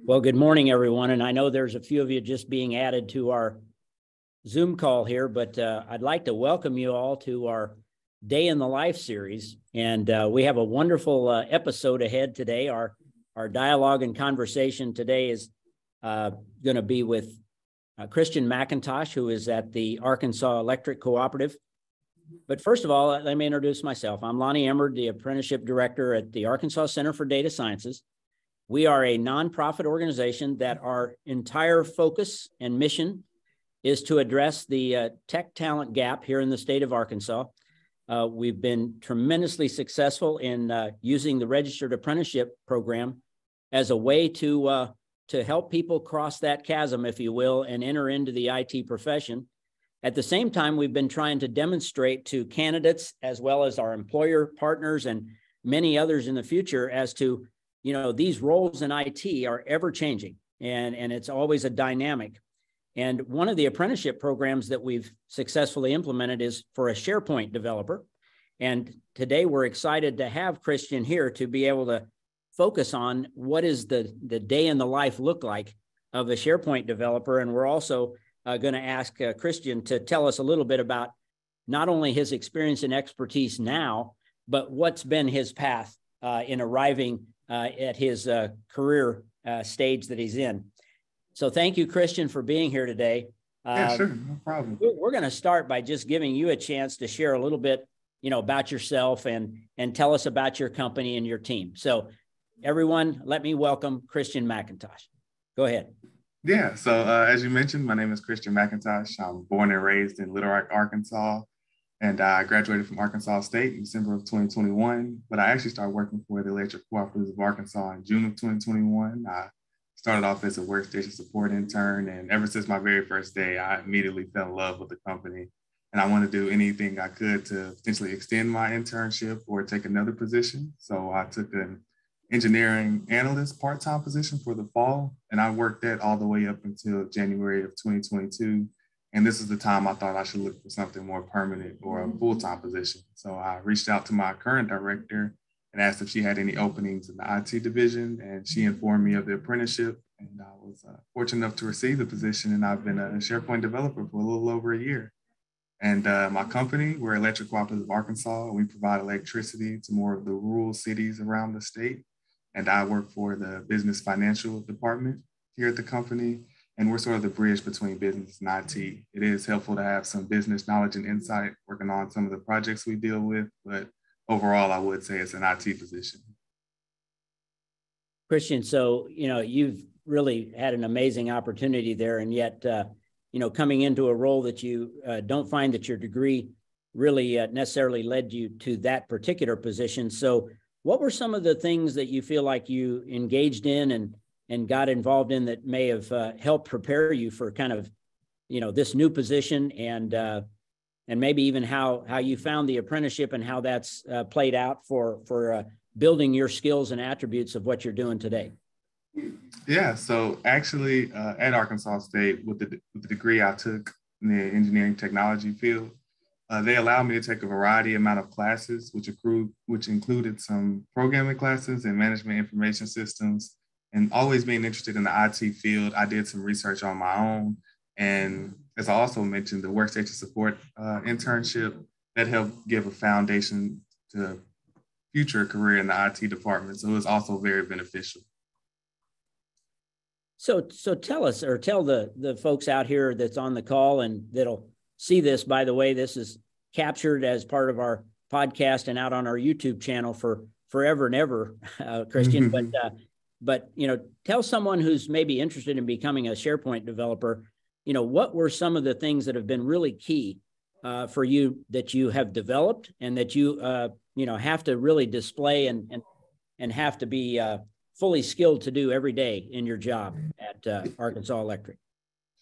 Well, good morning, everyone. And I know there's a few of you just being added to our Zoom call here, but I'd like to welcome you all to our Day in the Life series. And we have a wonderful episode ahead today. Our dialogue and conversation today is going to be with Christian McIntosh, who is at the Arkansas Electric Cooperative. But first of all, let me introduce myself. I'm Lonnie Emmerd, the Apprenticeship Director at the Arkansas Center for Data Sciences. We are a nonprofit organization that our entire focus and mission is to address the tech talent gap here in the state of Arkansas. We've been tremendously successful in using the Registered Apprenticeship Program as a way to help people cross that chasm, if you will, and enter into the IT profession. At the same time, we've been trying to demonstrate to candidates as well as our employer partners and many others in the future as to, you know, these roles in IT are ever changing and it's always a dynamic. And one of the apprenticeship programs that we've successfully implemented is for a Sharepoint developer. And today we're excited to have Christian here to be able to focus on what is the day in the life look like of a Sharepoint developer. And we're also going to ask Christian to tell us a little bit about not only his experience and expertise now, but what's been his path in arriving at his career stage that he's in. So thank you, Christian, for being here today. Yeah, sure, no problem. We're going to start by just giving you a chance to share a little bit, you know, about yourself and tell us about your company and your team. So everyone, let me welcome Christian McIntosh. Go ahead. Yeah, so as you mentioned, my name is Christian McIntosh. I'm born and raised in Little Rock, Arkansas, and I graduated from Arkansas State in December of 2021. But I actually started working for the Electric Cooperative of Arkansas in June of 2021. I started off as a Workstation support intern, and ever since my very first day, I immediately fell in love with the company. And I wanted to do anything I could to potentially extend my internship or take another position. So I took an engineering analyst part-time position for the fall, and I worked that all the way up until January of 2022. And this is the time I thought I should look for something more permanent or a full-time position. So I reached out to my current director and asked if she had any openings in the IT division, and she informed me of the apprenticeship, and I was fortunate enough to receive the position, and I've been a Sharepoint developer for a little over a year. And my company, we're Electric Cooperative of Arkansas. We provide electricity to more of the rural cities around the state. And I work for the business financial department here at the company. And we're sort of the bridge between business and IT. It is helpful to have some business knowledge and insight working on some of the projects we deal with. But overall, I would say it's an IT position. Christian, so, you know, you've really had an amazing opportunity there. And yet, you know, coming into a role that you don't find that your degree really necessarily led you to that particular position. So what were some of the things that you feel like you engaged in and got involved in that may have helped prepare you for kind of, you know, this new position and maybe even how you found the apprenticeship and how that's played out for building your skills and attributes of what you're doing today? Yeah, so actually at Arkansas State, with the degree I took in the engineering technology field, they allowed me to take a variety amount of classes, which included some programming classes and management information systems. And always being interested in the IT field, I did some research on my own. And as I also mentioned, the Workstation support internship, that helped give a foundation to future career in the IT department. So it was also very beneficial. So tell us, or tell the folks out here that's on the call and that'll see this, by the way, this is captured as part of our podcast and out on our YouTube channel for forever and ever, Christian. But you know, tell someone who's maybe interested in becoming a Sharepoint developer, you know, what were some of the things that have been really key for you that you have developed and that you you know, have to really display and have to be fully skilled to do every day in your job at Arkansas Electric?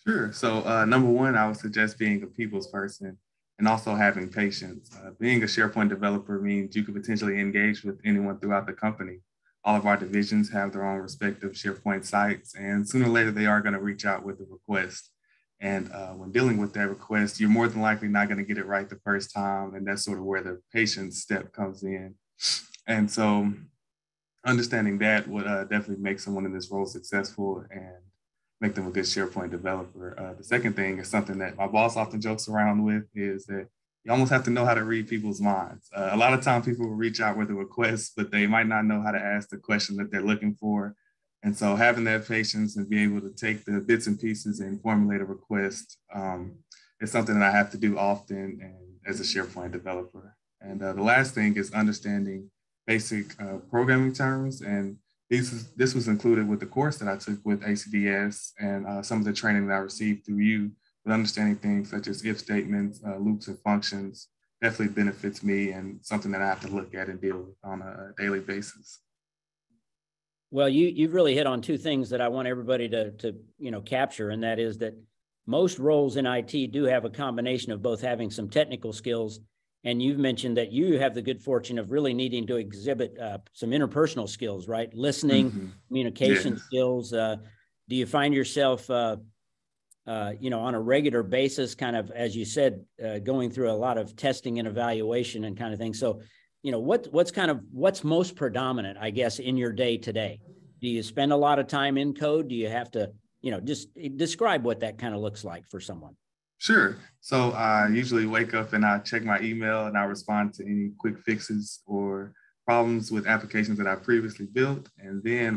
Sure. So number one, I would suggest being a people's person and also having patience. Being a Sharepoint developer means you could potentially engage with anyone throughout the company. All of our divisions have their own respective Sharepoint sites, and sooner or later they are going to reach out with a request. And when dealing with that request, you're more than likely not going to get it right the first time, and that's sort of where the patience step comes in. And so understanding that would definitely make someone in this role successful and make them a good SharePoint developer. The second thing is something that my boss often jokes around with is that you almost have to know how to read people's minds. A lot of times people will reach out with a request, but they might not know how to ask the question that they're looking for. And so having that patience and being able to take the bits and pieces and formulate a request is something that I have to do often and as a SharePoint developer. And the last thing is understanding basic programming terms. And this was included with the course that I took with ACDS and some of the training that I received through you, with understanding things such as if statements, loops and functions definitely benefits me and something that I have to look at and deal with on a daily basis. Well, you've really hit on two things that I want everybody to capture, and that is that most roles in IT do have a combination of both having some technical skills, and you've mentioned that you have the good fortune of really needing to exhibit some interpersonal skills, right? Listening, communication skills. Do you find yourself, on a regular basis, kind of, as you said, going through a lot of testing and evaluation and kind of thing? So, what's most predominant, I guess, in your day today? Do you spend a lot of time in code? Do you have to, just describe what that kind of looks like for someone? Sure. So I usually wake up and I check my email and I respond to any quick fixes or problems with applications that I previously built. And then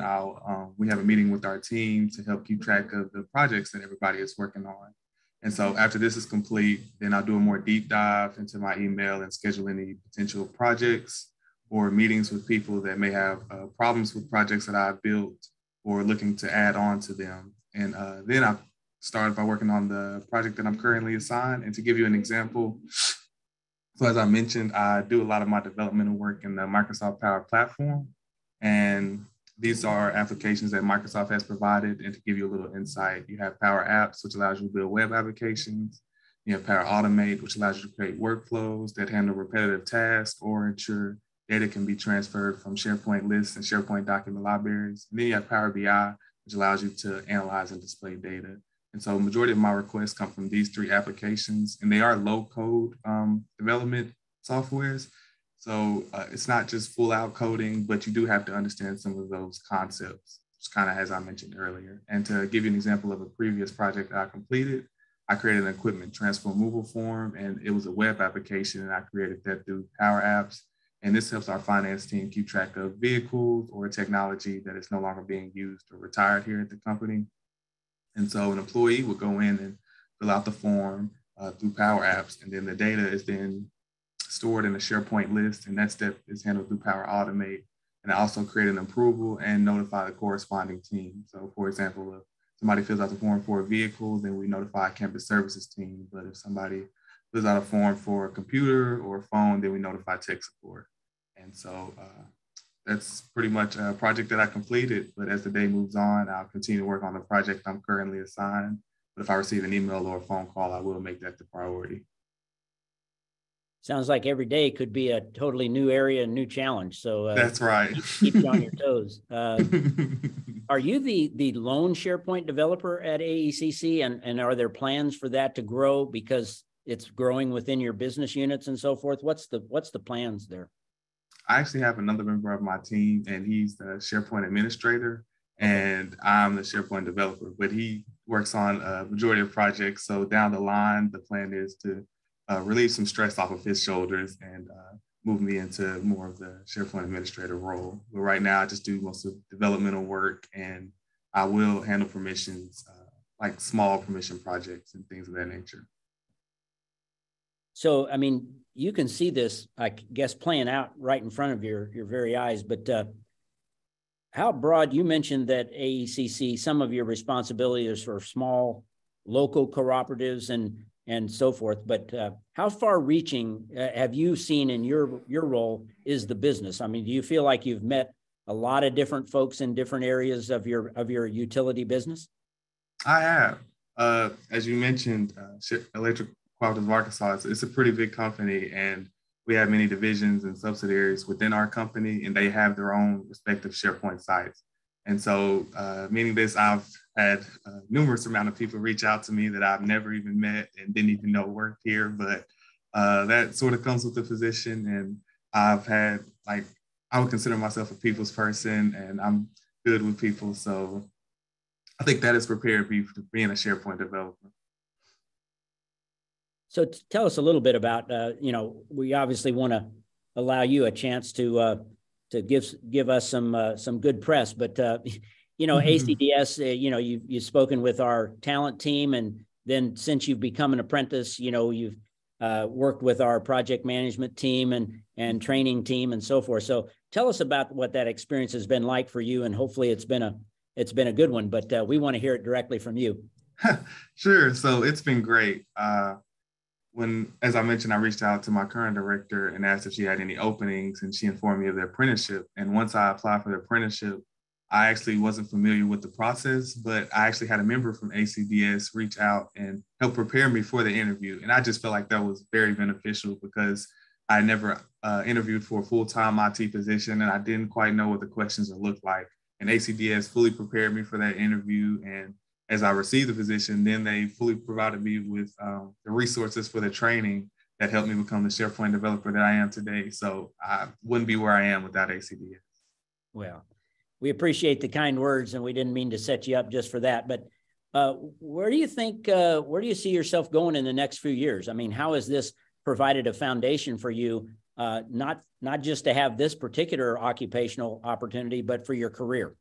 we have a meeting with our team to help keep track of the projects that everybody is working on. And so after this is complete, then I'll do a more deep dive into my email and schedule any potential projects or meetings with people that may have problems with projects that I've built or looking to add on to them. And then I started by working on the project that I'm currently assigned. And to give you an example, so as I mentioned, I do a lot of my developmental work in the Microsoft Power Platform. And these are applications that Microsoft has provided. And to give you a little insight, you have Power Apps, which allows you to build web applications. You have Power Automate, which allows you to create workflows that handle repetitive tasks or ensure data can be transferred from SharePoint lists and SharePoint document libraries. And then you have Power BI, which allows you to analyze and display data. And so the majority of my requests come from these three applications, and they are low code development softwares. So it's not just full out coding, but you do have to understand some of those concepts, just kind of as I mentioned earlier. And to give you an example of a previous project that I completed, I created an equipment transfer removal form, and it was a web application, and I created that through Power Apps. And this helps our finance team keep track of vehicles or technology that is no longer being used or retired here at the company. And so an employee would go in and fill out the form through Power Apps, and then the data is then stored in a SharePoint list, and that step is handled through Power Automate. And I also create an approval and notify the corresponding team. So for example, if somebody fills out the form for a vehicle, then we notify a campus services team. But if somebody fills out a form for a computer or a phone, then we notify tech support. And so that's pretty much a project that I completed, but as the day moves on, I'll continue to work on the project I'm currently assigned. But if I receive an email or a phone call, I will make that the priority. Sounds like every day could be a totally new area and new challenge. So that's right. Keep you on your toes. Are you the lone SharePoint developer at AECC, and are there plans for that to grow because it's growing within your business units and so forth? What's the plans there? I actually have another member of my team, and he's the SharePoint administrator, and I'm the SharePoint developer, but he works on a majority of projects. So down the line, the plan is to relieve some stress off of his shoulders and move me into more of the SharePoint administrator role. But right now, I just do most of developmental work, and I will handle permissions, like small permission projects and things of that nature. So, I mean, you can see this, I guess, playing out right in front of your very eyes, but how broad, you mentioned that AECC, some of your responsibility is for small local cooperatives and so forth, but how far reaching have you seen in your role is the business? I mean, do you feel like you've met a lot of different folks in different areas of your utility business? I have. As you mentioned, Electric Cooperative of Arkansas, it's a pretty big company, and we have many divisions and subsidiaries within our company, and they have their own respective SharePoint sites. And so, meaning this, I've had numerous amount of people reach out to me that I've never even met and didn't even know worked here, but that sort of comes with the position. And I've had, I would consider myself a people's person, and I'm good with people. So I think that has prepared me for being a SharePoint developer. So tell us a little bit about, we obviously want to allow you a chance to give us some good press, but ACDS, you've spoken with our talent team, and then since you've become an apprentice, you've worked with our project management team and training team and so forth. So tell us about what that experience has been like for you, and hopefully it's been a good one, but we want to hear it directly from you. Sure. So it's been great. As I mentioned, I reached out to my current director and asked if she had any openings, and she informed me of the apprenticeship. And once I applied for the apprenticeship, I actually wasn't familiar with the process, but I actually had a member from ACDS reach out and help prepare me for the interview. And I just felt like that was very beneficial because I never interviewed for a full-time IT position, and I didn't quite know what the questions would look like. And ACDS fully prepared me for that interview. And as I received the position, then they fully provided me with the resources for the training that helped me become the SharePoint developer that I am today. So I wouldn't be where I am without ACDS. Well, we appreciate the kind words, and we didn't mean to set you up just for that. But where do you see yourself going in the next few years? I mean, how has this provided a foundation for you, not just to have this particular occupational opportunity, but for your career?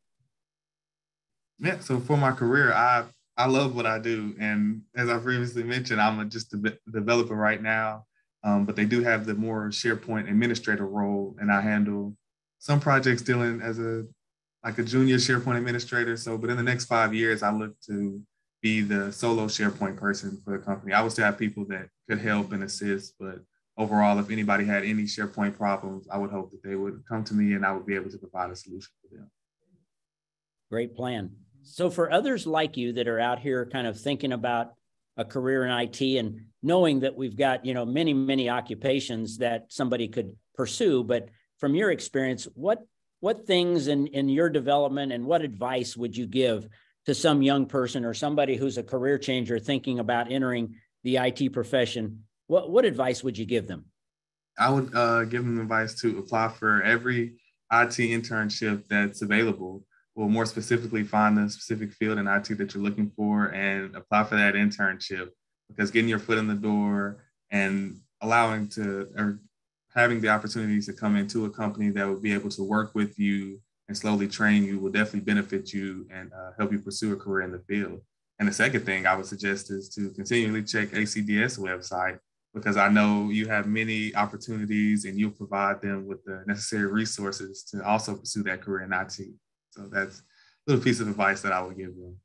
Yeah, so for my career, I love what I do. And as I previously mentioned, I'm just a developer right now, but they do have the more SharePoint administrator role, and I handle some projects dealing as a junior SharePoint administrator. So, but in the next 5 years, I look to be the solo SharePoint person for the company. I would still have people that could help and assist, but overall, if anybody had any SharePoint problems, I would hope that they would come to me and I would be able to provide a solution for them. Great plan. So for others like you that are out here kind of thinking about a career in IT and knowing that we've got, many, many occupations that somebody could pursue, but from your experience, what things in your development and what advice would you give to some young person or somebody who's a career changer thinking about entering the IT profession? What advice would you give them? I would give them advice to apply for every IT internship that's available. Well, more specifically, find the specific field in IT that you're looking for and apply for that internship, because getting your foot in the door and having the opportunities to come into a company that will be able to work with you and slowly train you will definitely benefit you and help you pursue a career in the field. And the second thing I would suggest is to continually check ACDS website, because I know you have many opportunities and you'll provide them with the necessary resources to also pursue that career in IT. So that's a little piece of advice that I would give them.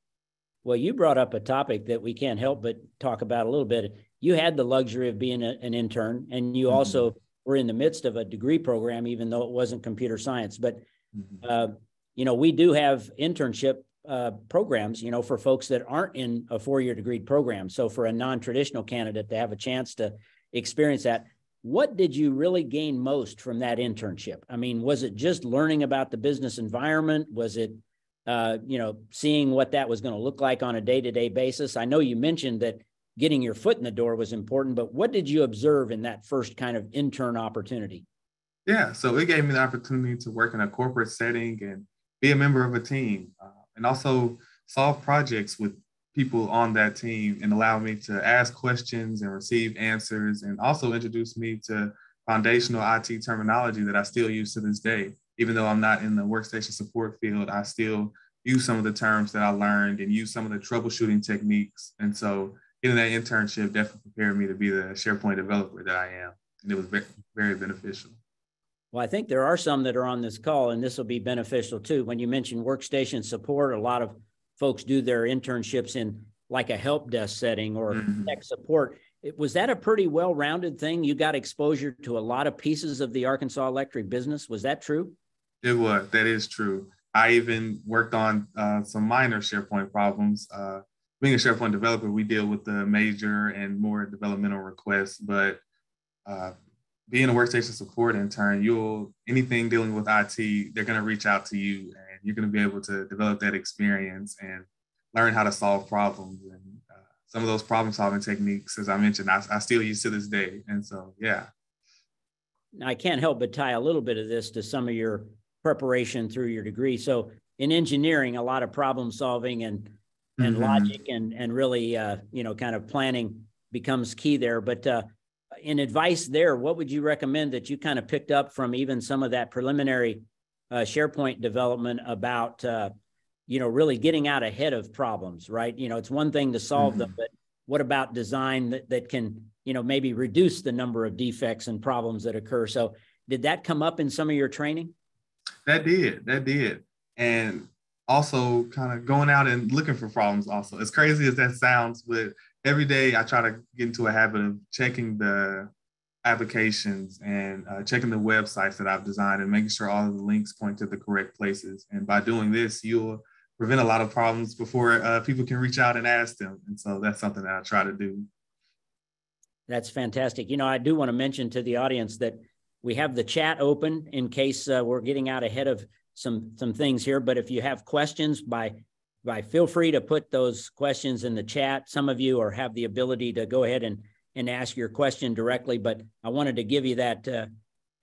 Well, you brought up a topic that we can't help but talk about a little bit. You had the luxury of being an intern, and you also were in the midst of a degree program, even though it wasn't computer science. But, we do have internship programs, for folks that aren't in a four-year degree program. So for a non-traditional candidate to have a chance to experience that, what did you really gain most from that internship? I mean, was it just learning about the business environment? Was it, seeing what that was going to look like on a day-to-day basis? I know you mentioned that getting your foot in the door was important, but what did you observe in that first kind of intern opportunity? Yeah, so it gave me the opportunity to work in a corporate setting and be a member of a team, and also solve projects with people on that team, and allow me to ask questions and receive answers, and also introduce me to foundational IT terminology that I still use to this day. Even though I'm not in the workstation support field, I still use some of the terms that I learned and use some of the troubleshooting techniques. And so getting that internship definitely prepared me to be the SharePoint developer that I am. And it was very, very beneficial. Well, I think there are some that are on this call, and this will be beneficial too. When you mentioned workstation support, a lot of folks do their internships in like a help desk setting or tech support. Was that a pretty well-rounded thing? You got exposure to a lot of pieces of the Arkansas Electric business. Was that true? It was. That is true. I even worked on some minor SharePoint problems. Being a SharePoint developer, we deal with the major and more developmental requests, but being a workstation support intern, anything dealing with IT, they're going to reach out to you, and you're going to be able to develop that experience and learn how to solve problems. And some of those problem solving techniques, as I mentioned, I still use to this day. And so, yeah. I can't help but tie a little bit of this to some of your preparation through your degree. So in engineering, a lot of problem solving and logic and really, kind of planning becomes key there. But in advice there, what would you recommend that you kind of picked up from even some of that preliminary SharePoint development about, really getting out ahead of problems, right? It's one thing to solve them, but what about design that can, maybe reduce the number of defects and problems that occur? So did that come up in some of your training? That did. And also kind of going out and looking for problems also. As crazy as that sounds, but every day I try to get into a habit of checking the applications and checking the websites that I've designed and making sure all of the links point to the correct places. And by doing this, you'll prevent a lot of problems before people can reach out and ask them. And so that's something that I try to do. That's fantastic. I do want to mention to the audience that we have the chat open in case we're getting out ahead of some things here. But if you have questions, feel free to put those questions in the chat. Some of you have the ability to go ahead and ask your question directly. But I wanted to give you that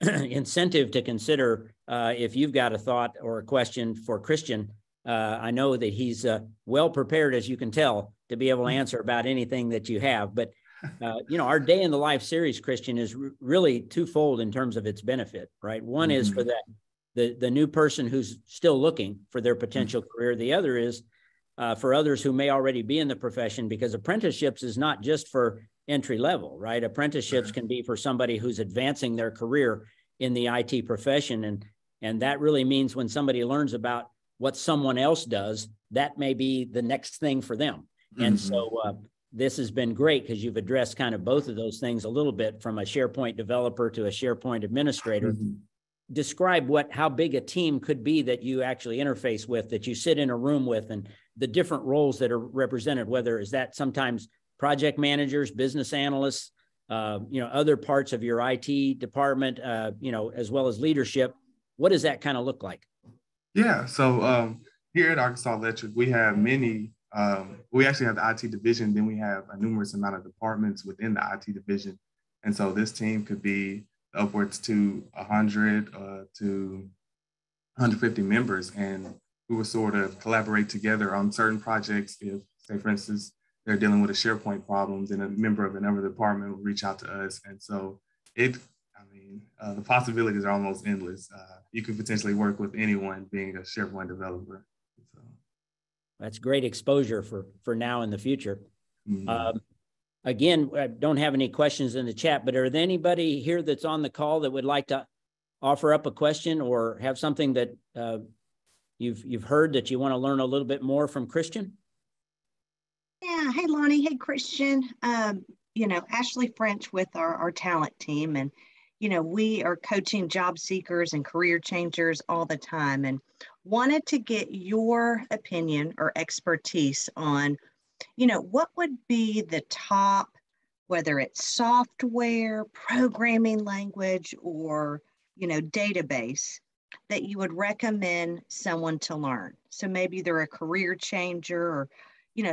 incentive to consider if you've got a thought or a question for Christian. I know that he's well prepared, as you can tell, to be able to answer about anything that you have. But our Day in the Life series, Christian, is really twofold in terms of its benefit, right? One is for the new person who's still looking for their potential career. The other is for others who may already be in the profession, because apprenticeships is not just for entry level, right? Apprenticeships can be for somebody who's advancing their career in the IT profession. And that really means when somebody learns about what someone else does, that may be the next thing for them. And so this has been great because you've addressed kind of both of those things a little bit, from a SharePoint developer to a SharePoint administrator. Describe how big a team could be that you actually interface with, that you sit in a room with, and the different roles that are represented, whether is that sometimes project managers, business analysts, other parts of your IT department, as well as leadership. What does that kind of look like? Yeah, so here at Arkansas Electric, we have many. We actually have the IT division, then we have a numerous amount of departments within the IT division. And so this team could be upwards to 100 to 150 members. And we would sort of collaborate together on certain projects. If, say, for instance, they're dealing with a SharePoint problem, then a member of another department would reach out to us. And so the possibilities are almost endless. You could potentially work with anyone being a SharePoint developer. So. That's great exposure for now and the future. Again, I don't have any questions in the chat, but are there anybody here that's on the call that would like to offer up a question or have something that you've heard that you want to learn a little bit more from Christian? Yeah. Hey, Lonnie. Hey, Christian. Ashley French with our talent team. And, we are coaching job seekers and career changers all the time, and wanted to get your opinion or expertise on, what would be the top, whether it's software, programming language, or, database that you would recommend someone to learn. So maybe they're a career changer or,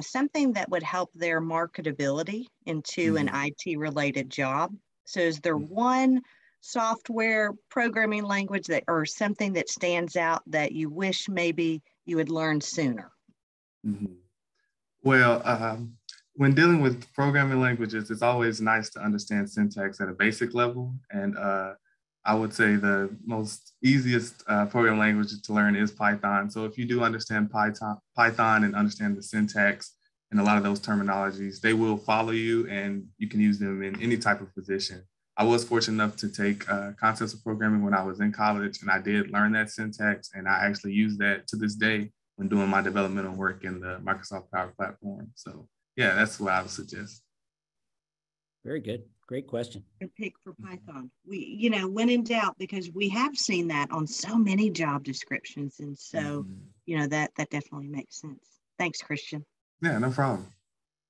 something that would help their marketability into an IT related job. So is there one software programming language or something that stands out that you wish maybe you had learned sooner? Well, when dealing with programming languages, it's always nice to understand syntax at a basic level. And I would say the most easiest programming language to learn is Python. So if you do understand Python and understand the syntax and a lot of those terminologies, they will follow you and you can use them in any type of position. I was fortunate enough to take concepts of programming when I was in college, and I did learn that syntax, and I actually use that to this day when doing my developmental work in the Microsoft Power Platform. So yeah, that's what I would suggest. Very good. Great question. A pick for Python. We, when in doubt, because we have seen that on so many job descriptions. And so, that definitely makes sense. Thanks, Christian. Yeah, no problem.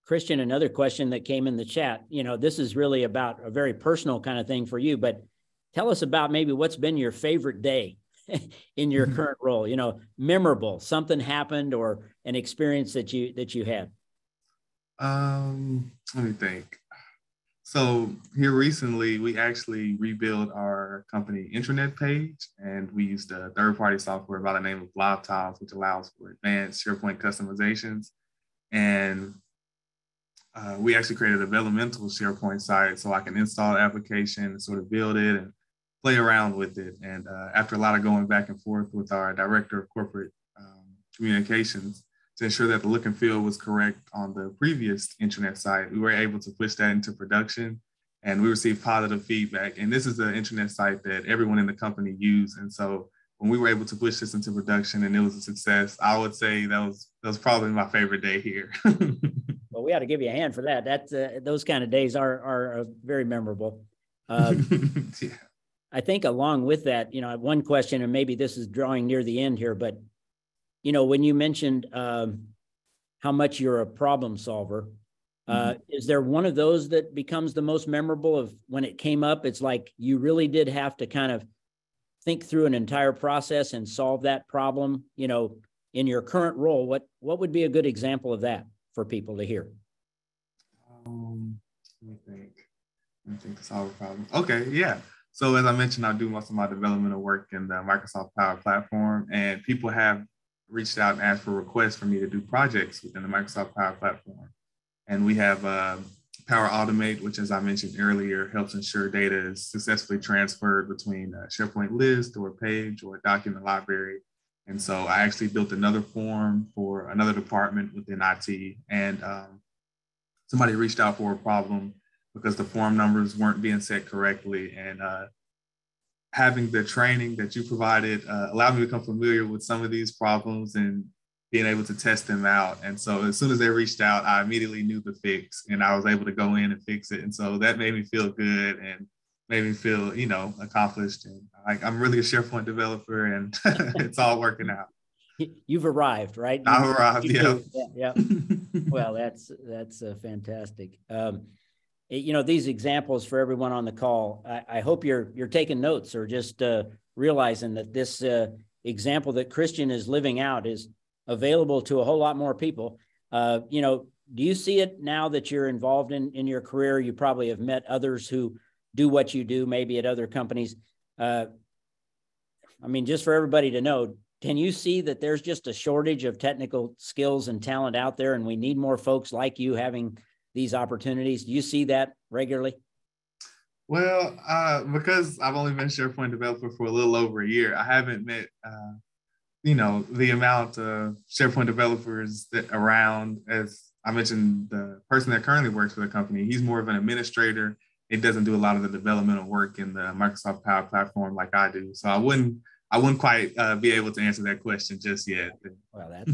Christian, another question that came in the chat, this is really about a very personal kind of thing for you, but tell us about maybe what's been your favorite day in your current role, memorable, something happened or an experience that you had. Let me think. So here recently, we actually rebuilt our company intranet page, and we used a third-party software by the name of LiveTiles, which allows for advanced SharePoint customizations. And we actually created a developmental SharePoint site so I can install the application, sort of build it and play around with it. And after a lot of going back and forth with our director of corporate communications to ensure that the look and feel was correct on the previous intranet site, we were able to push that into production, and we received positive feedback. And this is an intranet site that everyone in the company used. And so when we were able to push this into production and it was a success, I would say that was probably my favorite day here. Well, we ought to give you a hand for that. That's those kind of days are very memorable. Yeah. I think along with that, one question, and maybe this is drawing near the end here, but when you mentioned how much you're a problem solver, is there one of those that becomes the most memorable of when it came up? It's like you really did have to kind of think through an entire process and solve that problem. In your current role, what would be a good example of that for people to hear? Let me think to solve a problem. Okay, yeah. So as I mentioned, I do most of my developmental work in the Microsoft Power Platform, and people have reached out and asked for requests for me to do projects within the Microsoft Power Platform. And we have Power Automate, which, as I mentioned earlier, helps ensure data is successfully transferred between a SharePoint list or a page or a document library. And so I actually built another form for another department within IT, and somebody reached out for a problem because the form numbers weren't being set correctly. And having the training that you provided allowed me to become familiar with some of these problems and being able to test them out. And so as soon as they reached out, I immediately knew the fix and I was able to go in and fix it. And so that made me feel good and made me feel, accomplished. And I'm really a SharePoint developer, and it's all working out. You've arrived, right? I've arrived, yeah. Yeah. Well, that's fantastic. These examples for everyone on the call, I hope you're taking notes or just realizing that this example that Christian is living out is available to a whole lot more people. Do you see it now that you're involved in your career? You probably have met others who do what you do, maybe at other companies. Just for everybody to know, can you see that there's just a shortage of technical skills and talent out there, and we need more folks like you having these opportunities? Do you see that regularly? Well, because I've only been SharePoint developer for a little over a year, I haven't met, the amount of SharePoint developers that around. As I mentioned, the person that currently works for the company, he's more of an administrator. It doesn't do a lot of the developmental work in the Microsoft Power Platform like I do. So I wouldn't quite be able to answer that question just yet. Well,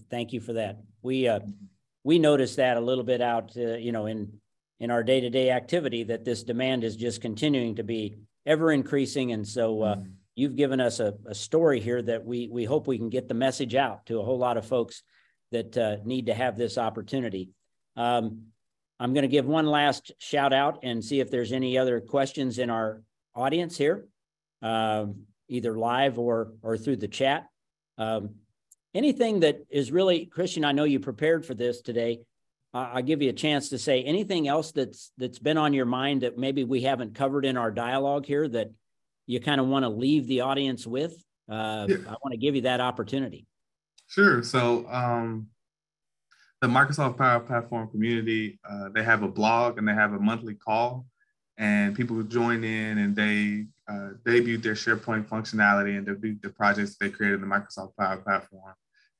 thank you for that. We noticed that a little bit out, in our day-to-day activity, that this demand is just continuing to be ever increasing. And so you've given us a story here that we hope we can get the message out to a whole lot of folks that need to have this opportunity. I'm going to give one last shout out and see if there's any other questions in our audience here, either live or through the chat. Anything that is really, Christian, I know you prepared for this today. I'll give you a chance to say anything else that's been on your mind that maybe we haven't covered in our dialogue here that you kind of want to leave the audience with. I want to give you that opportunity. Sure. So the Microsoft Power Platform community, they have a blog and they have a monthly call, and people join in and they debut their SharePoint functionality and debut the projects they created in the Microsoft Power Platform.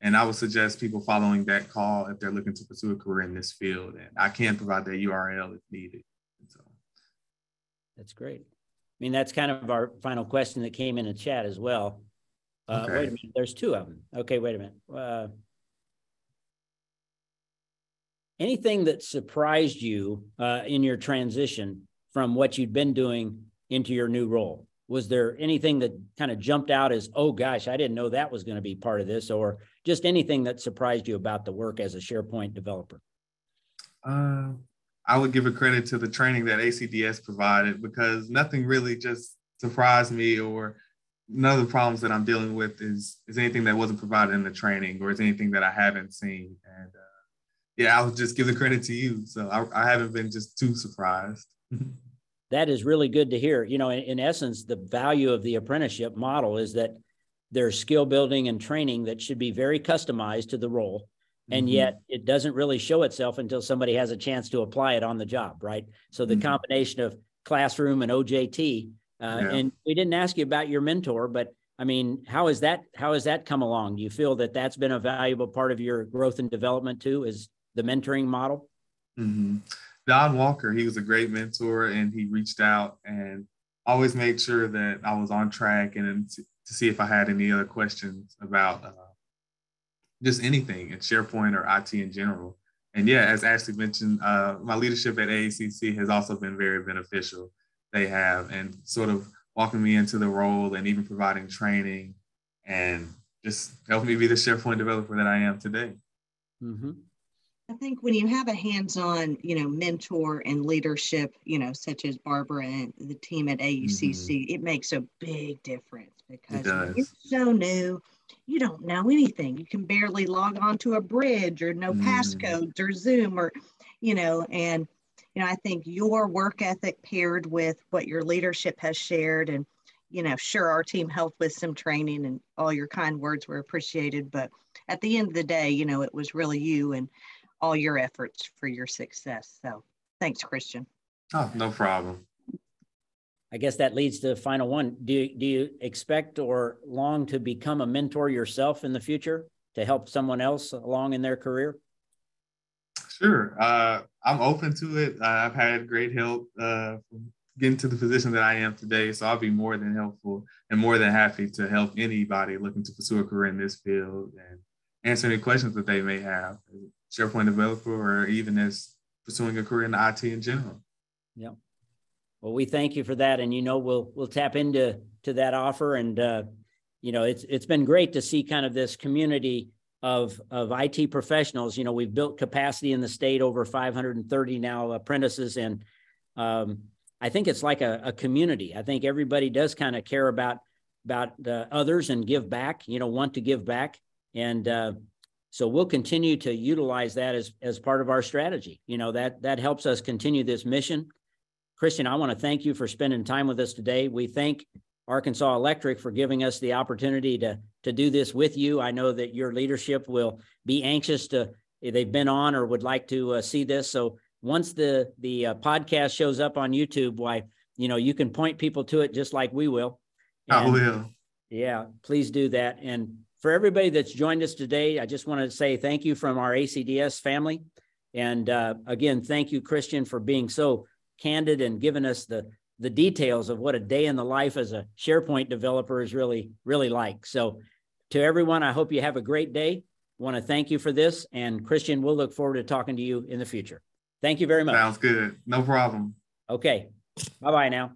And I would suggest people following that call if they're looking to pursue a career in this field. And I can provide their URL if needed. So. That's great. That's kind of our final question that came in the chat as well. Okay. Wait a minute, there's two of them. Okay, wait a minute. Anything that surprised you in your transition from what you'd been doing into your new role? Was there anything that kind of jumped out as, oh gosh, I didn't know that was going to be part of this, or just anything that surprised you about the work as a SharePoint developer? I would give a credit to the training that ACDS provided, because nothing really just surprised me, or none of the problems that I'm dealing with is anything that wasn't provided in the training, or is anything that I haven't seen. And Yeah, I'll just give the credit to you. So I haven't been just too surprised. That is really good to hear. You know, in essence, the value of the apprenticeship model is that there's skill building and training that should be very customized to the role. And yet it doesn't really show itself until somebody has a chance to apply it on the job, right? So the combination of classroom and OJT, and we didn't ask you about your mentor, but I mean, how has that come along? Do you feel that that's been a valuable part of your growth and development too, is the mentoring model? Don Walker, he was a great mentor, and he reached out and always made sure that I was on track and to see if I had any other questions about just anything in SharePoint or IT in general. And yeah, as Ashley mentioned, my leadership at AACC has also been very beneficial. They have, and sort of walking me into the role and even providing training and just helping me be the SharePoint developer that I am today. I think when you have a hands-on, mentor and leadership, such as Barbara and the team at AECC, it makes a big difference, because when you're so new, you don't know anything. You can barely log on to a bridge or know passcodes or Zoom or, and, I think your work ethic paired with what your leadership has shared, and, sure, our team helped with some training and all your kind words were appreciated. But at the end of the day, it was really you and all your efforts for your success. So thanks, Christian. Oh, no problem. I guess that leads to the final one. Do you expect or long to become a mentor yourself in the future to help someone else along in their career? Sure. I'm open to it. I've had great help from getting to the position that I am today. So I'll be more than helpful and more than happy to help anybody looking to pursue a career in this field and answer any questions that they may have as a SharePoint developer or even as pursuing a career in IT in general. Yeah. Well, we thank you for that, and we'll tap into that offer, and it's been great to see kind of this community of IT professionals. We've built capacity in the state, over 530 now apprentices, and I think it's like a community. I think everybody does kind of care about others and give back. Want to give back, and so we'll continue to utilize that as part of our strategy. That helps us continue this mission. Christian, I want to thank you for spending time with us today. We thank Arkansas Electric for giving us the opportunity to do this with you. I know that your leadership will be anxious they've been on or would like to see this. So once the podcast shows up on YouTube, you can point people to it just like we will. I will. Yeah, please do that. And for everybody that's joined us today, I just want to say thank you from our ACDS family. And again, thank you, Christian, for being so candid and giving us the details of what a day in the life as a SharePoint developer is really, really like. So to everyone, I hope you have a great day. I want to thank you for this. And Christian, we'll look forward to talking to you in the future. Thank you very much. Sounds good. No problem. Okay. Bye-bye now.